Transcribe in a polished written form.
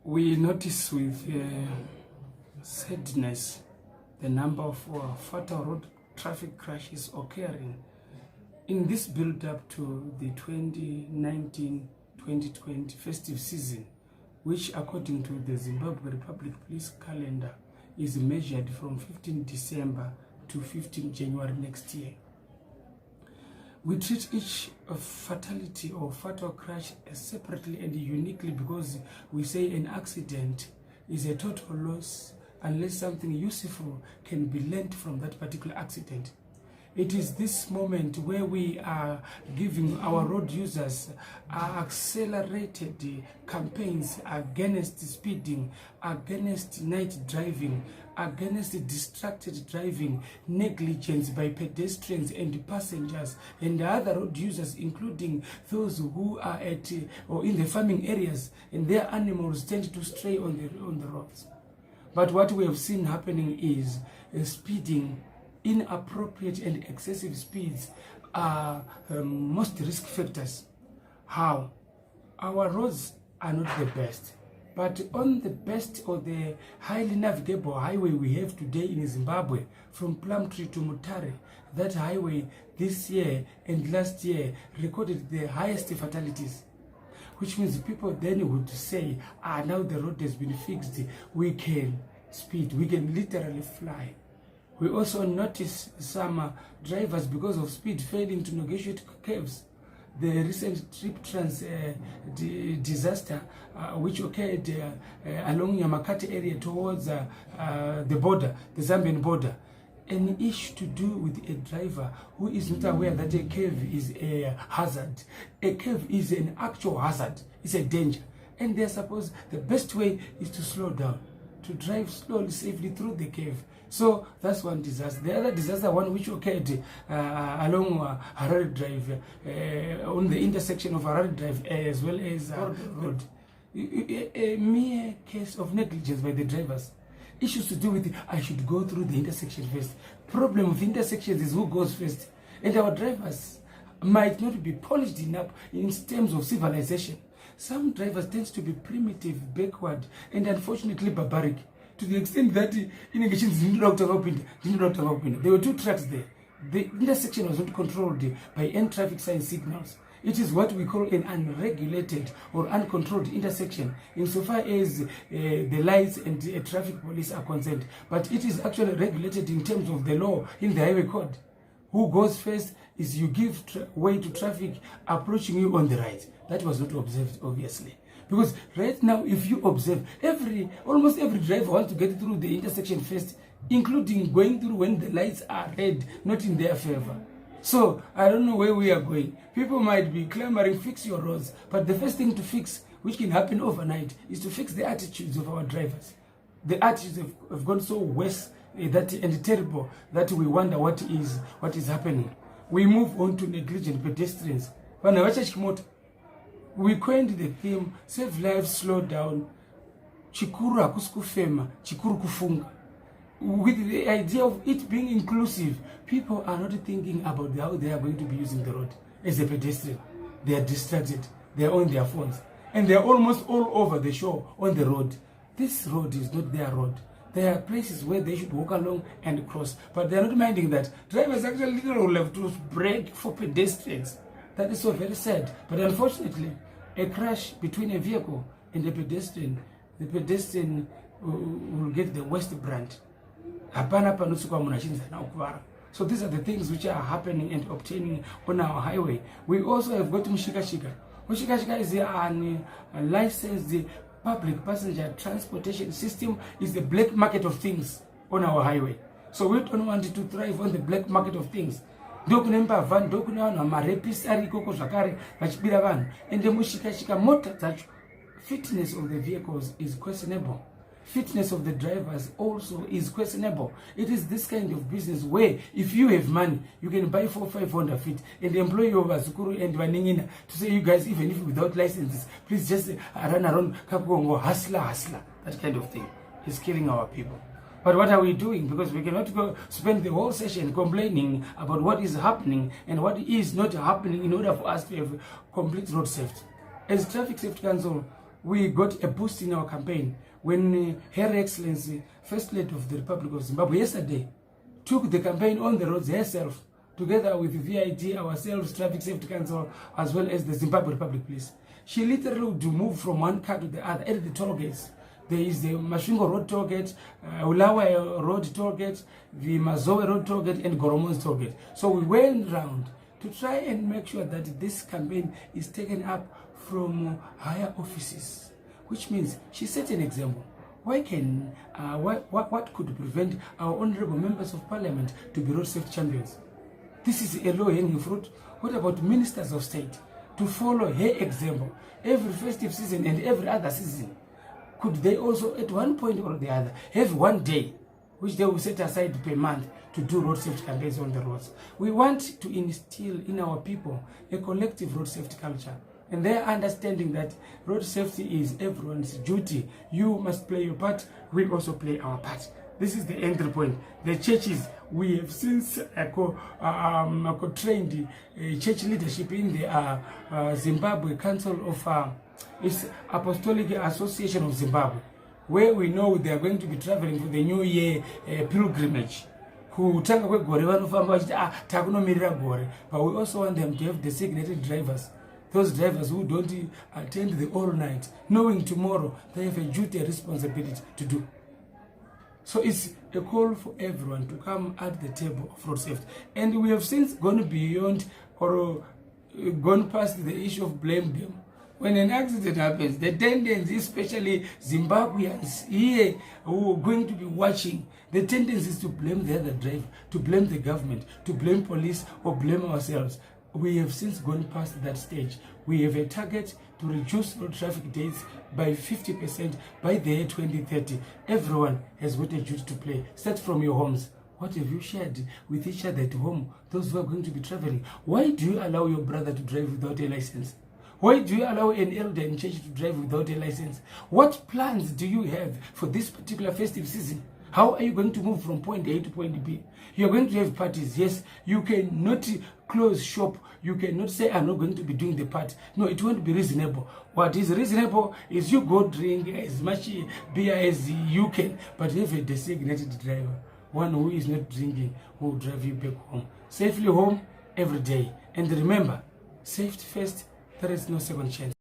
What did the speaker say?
We notice with sadness the number of fatal road traffic crashes occurring in this build-up to the 2019-2020 festive season, which according to the Zimbabwe Republic Police calendar is measured from 15 December to 15 January next year. We treat each fatality or fatal crash separately and uniquely because we say an accident is a total loss unless something useful can be learned from that particular accident. It is this moment where we are giving our road users accelerated campaigns against speeding, against night driving, against distracted driving, negligence by pedestrians and passengers and other road users, including those who are at or in the farming areas and their animals tend to stray on the roads. But what we have seen happening is speeding, inappropriate and excessive speeds are most risk factors. How? Our roads are not the best, but on the best or the highly navigable highway we have today in Zimbabwe, from Plumtree to Mutare, that highway this year and last year recorded the highest fatalities, which means people then would say, now the road has been fixed, we can speed, we can literally fly. We also notice some drivers, because of speed, failing to negotiate curves. The recent Trip Trans disaster, which occurred along Yamakati area towards the border, the Zambian border, an issue to do with a driver who is not aware that a curve is a hazard. A curve is an actual hazard, it's a danger. And they're supposed, the best way is to slow down, to drive slowly, safely through the curve. So that's one disaster. The other disaster, one which occurred along Harare Drive, on the intersection of Harare Drive as well as road. A mere case of negligence by the drivers. Issues to do with, I should go through the intersection first. Problem with intersections is who goes first. And our drivers might not be polished enough in terms of civilization. Some drivers tend to be primitive, backward, and unfortunately barbaric, to the extent that there were two tracks there. The intersection was not controlled by any traffic sign signals. It is what we call an unregulated or uncontrolled intersection insofar as the lights and traffic police are concerned. But it is actually regulated in terms of the law in the highway code. Who goes first is you give way to traffic approaching you on the right. That was not observed, obviously. Because right now, if you observe, almost every driver wants to get through the intersection first, including going through when the lights are red, not in their favor. So, I don't know where we are going. People might be clamoring, fix your roads. But the first thing to fix, which can happen overnight, is to fix the attitudes of our drivers. The attitudes have gone so worse and terrible that we wonder what is happening. We move on to negligent pedestrians. We coined the theme, save lives, slow down, chikuru akusikufema, chikuru kufunga. With the idea of it being inclusive, people are not thinking about how they are going to be using the road. As a pedestrian, they are distracted, they are on their phones, and they are almost all over the shore on the road. This road is not their road. There are places where they should walk along and cross, but they are not minding that. Drivers actually literally have to brake for pedestrians. That is so very sad. But unfortunately, a crash between a vehicle and a pedestrian, the pedestrian will get the worst brand. So these are the things which are happening and obtaining on our highway. We also have got Mushikashika. Mushikashika is a licensed public passenger transportation system, is the black market of things on our highway. So we don't want to thrive on the black market of things. And the Mushikashika motor, that fitness of the vehicles is questionable. Fitness of the drivers also is questionable. It is this kind of business where if you have money, you can buy 400-500 feet and employ your Vasukuru and Waningina to say, you guys, even if without licenses, please just run around Kapuongo, hustler. That kind of thing is killing our people. But what are we doing? Because we cannot go spend the whole session complaining about what is happening and what is not happening in order for us to have complete road safety. As Traffic Safety Council, we got a boost in our campaign when Her Excellency, First Lady of the Republic of Zimbabwe, yesterday took the campaign on the roads herself, together with VID, ourselves, Traffic Safety Council, as well as the Zimbabwe Republic Police. She literally would move from one car to the other at the toll gates. There is the Masvingo Road toll gate, Ulawa Road toll gate, the Mazoe Road toll gate, and Goromon's toll gate. So we went round to try and make sure that this campaign is taken up from higher offices, which means she set an example. What could prevent our honorable members of parliament to be road safety champions? This is a low-hanging fruit. What about ministers of state to follow her example every festive season and every other season? Could they also, at one point or the other, have one day which they will set aside per month to do road safety campaigns on the roads? We want to instill in our people a collective road safety culture, and their understanding that road safety is everyone's duty. You must play your part, we also play our part. This is the entry point. The churches, we have since trained church leadership in the Zimbabwe Council of it's Apostolic Association of Zimbabwe, where we know they are going to be traveling for the New Year pilgrimage. But we also want them to have designated drivers. Those drivers who don't attend the all night, knowing tomorrow they have a duty and responsibility to do. So it's a call for everyone to come at the table of road safety. And we have since gone beyond or gone past the issue of blame them. When an accident happens, the tendency, especially Zimbabweans here who are going to be watching, the tendency is to blame the other driver, to blame the government, to blame police, or blame ourselves. We have since gone past that stage. We have a target to reduce road traffic deaths by 50% by the year 2030. Everyone has got a duty to play. Start from your homes. What have you shared with each other at home? Those who are going to be traveling. Why do you allow your brother to drive without a license? Why do you allow an elder in church to drive without a license? What plans do you have for this particular festive season? How are you going to move from point A to point B? You're going to have parties. Yes, you cannot close shop. You cannot say, I'm not going to be doing the party. No, it won't be reasonable. What is reasonable is you go drink as much beer as you can, but have a designated driver, one who is not drinking, who will drive you back home. Safely home every day. And remember, safety first, there is no second chance.